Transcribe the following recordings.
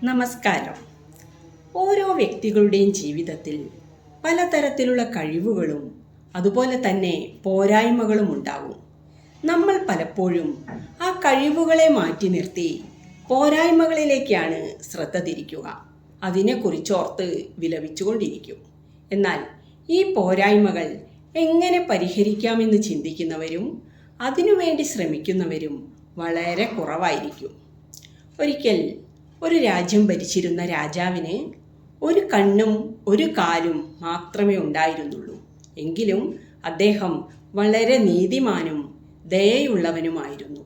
നമസ്കാരം. ഓരോ വ്യക്തികളുടെയും ജീവിതത്തിൽ പലതരത്തിലുള്ള കഴിവുകളും അതുപോലെ തന്നെ പോരായ്മകളും ഉണ്ടാകും. നമ്മൾ പലപ്പോഴും ആ കഴിവുകളെ മാറ്റി നിർത്തി പോരായ്മകളിലേക്കാണ് ശ്രദ്ധ തിരിക്കുക. അതിനെക്കുറിച്ചോർത്ത് വിലപിച്ചുകൊണ്ടിരിക്കും. എന്നാൽ ഈ പോരായ്മകൾ എങ്ങനെ പരിഹരിക്കാമെന്ന് ചിന്തിക്കുന്നവരും അതിനുവേണ്ടി ശ്രമിക്കുന്നവരും വളരെ കുറവായിരിക്കും. ഒരിക്കൽ ഒരു രാജ്യം ഭരിച്ചിരുന്ന രാജാവിന് ഒരു കണ്ണും ഒരു കാലും മാത്രമേ ഉണ്ടായിരുന്നുള്ളൂ. എങ്കിലും അദ്ദേഹം വളരെ നീതിമാനും ദയയുള്ളവനുമായിരുന്നു.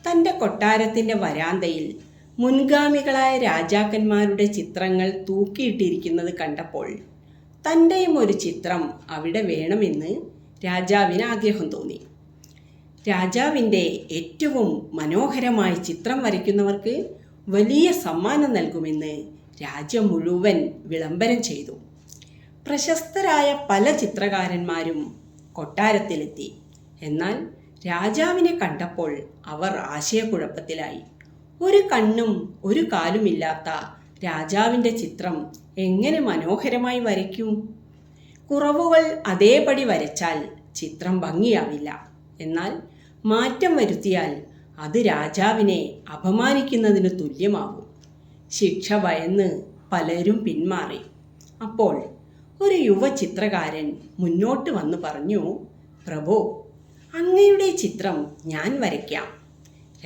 തൻ്റെ കൊട്ടാരത്തിൻ്റെ വരാന്തയിൽ മുൻഗാമികളായ രാജാക്കന്മാരുടെ ചിത്രങ്ങൾ തൂക്കിയിട്ടിരിക്കുന്നത് കണ്ടപ്പോൾ തൻ്റെയും ഒരു ചിത്രം അവിടെ വേണമെന്ന് രാജാവിന് ആഗ്രഹം തോന്നി. രാജാവിൻ്റെ ഏറ്റവും മനോഹരമായ ചിത്രം വരയ്ക്കുന്നവർക്ക് വലിയ സമ്മാനം നൽകുമെന്ന് രാജ്യം മുഴുവൻ വിളംബരം ചെയ്തു. പ്രശസ്തരായ പല ചിത്രകാരന്മാരും കൊട്ടാരത്തിലെത്തി. എന്നാൽ രാജാവിനെ കണ്ടപ്പോൾ അവർ ആശയക്കുഴപ്പത്തിലായി. ഒരു കണ്ണും ഒരു കാലുമില്ലാത്ത രാജാവിൻ്റെ ചിത്രം എങ്ങനെ മനോഹരമായി വരയ്ക്കും? കുറവുകൾ അതേപടി വരച്ചാൽ ചിത്രം ഭംഗിയാവില്ല. എന്നാൽ മാറ്റം വരുത്തിയാൽ അത് രാജാവിനെ അപമാനിക്കുന്നതിന് തുല്യമാകും. ശിക്ഷ ഭയന്ന് പലരും പിന്മാറി. അപ്പോൾ ഒരു യുവ ചിത്രകാരൻ മുന്നോട്ട് വന്ന് പറഞ്ഞു, പ്രഭു, അങ്ങയുടെ ചിത്രം ഞാൻ വരയ്ക്കാം.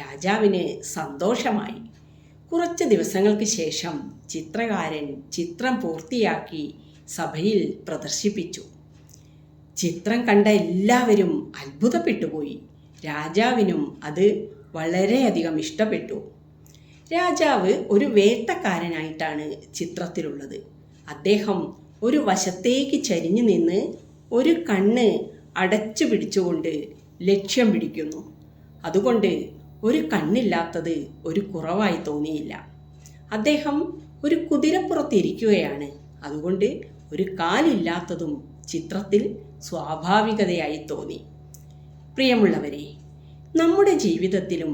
രാജാവിന് സന്തോഷമായി. കുറച്ച് ദിവസങ്ങൾക്ക് ശേഷം ചിത്രകാരൻ ചിത്രം പൂർത്തിയാക്കി സഭയിൽ പ്രദർശിപ്പിച്ചു. ചിത്രം കണ്ട എല്ലാവരും അത്ഭുതപ്പെട്ടുപോയി. രാജാവിനും അത് വളരെയധികം ഇഷ്ടപ്പെട്ടു. രാജാവ് ഒരു വേട്ടക്കാരനായിട്ടാണ് ചിത്രത്തിലുള്ളത്. അദ്ദേഹം ഒരു വശത്തേക്ക് ചരിഞ്ഞു നിന്ന് ഒരു കണ്ണ് അടച്ചു പിടിച്ചുകൊണ്ട് ലക്ഷ്യം പിടിക്കുന്നു. അതുകൊണ്ട് ഒരു കണ്ണില്ലാത്തത് ഒരു കുറവായി തോന്നിയില്ല. അദ്ദേഹം ഒരു കുതിരപ്പുറത്തിരിക്കുകയാണ്. അതുകൊണ്ട് ഒരു കാലില്ലാത്തതും ചിത്രത്തിൽ സ്വാഭാവികതയായി തോന്നി. പ്രിയമുള്ളവരെ, നമ്മുടെ ജീവിതത്തിലും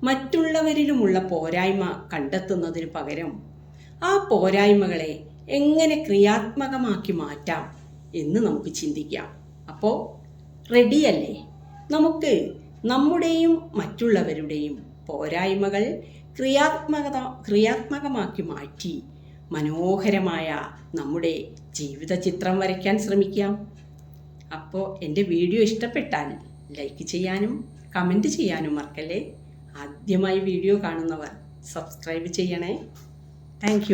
മറ്റുള്ളവരിലുമുള്ള പോരായ്മ കണ്ടെത്തുന്നതിന് പകരം ആ പോരായ്മകളെ എങ്ങനെ ക്രിയാത്മകമാക്കി മാറ്റാം എന്ന് നമുക്ക് ചിന്തിക്കാം. അപ്പോൾ റെഡിയല്ലേ? നമുക്ക് നമ്മുടെയും മറ്റുള്ളവരുടെയും പോരായ്മകൾ ക്രിയാത്മകമാക്കി മാറ്റി മനോഹരമായ നമ്മുടെ ജീവിത ചിത്രം വരയ്ക്കാൻ ശ്രമിക്കാം. അപ്പോൾ എൻ്റെ വീഡിയോ ഇഷ്ടപ്പെട്ടാൽ ലൈക്ക് ചെയ്യാനും കമൻറ്റ് ചെയ്യാനും മറക്കല്ലേ. ആദ്യമായി വീഡിയോ കാണുന്നവർ സബ്സ്ക്രൈബ് ചെയ്യണേ. താങ്ക്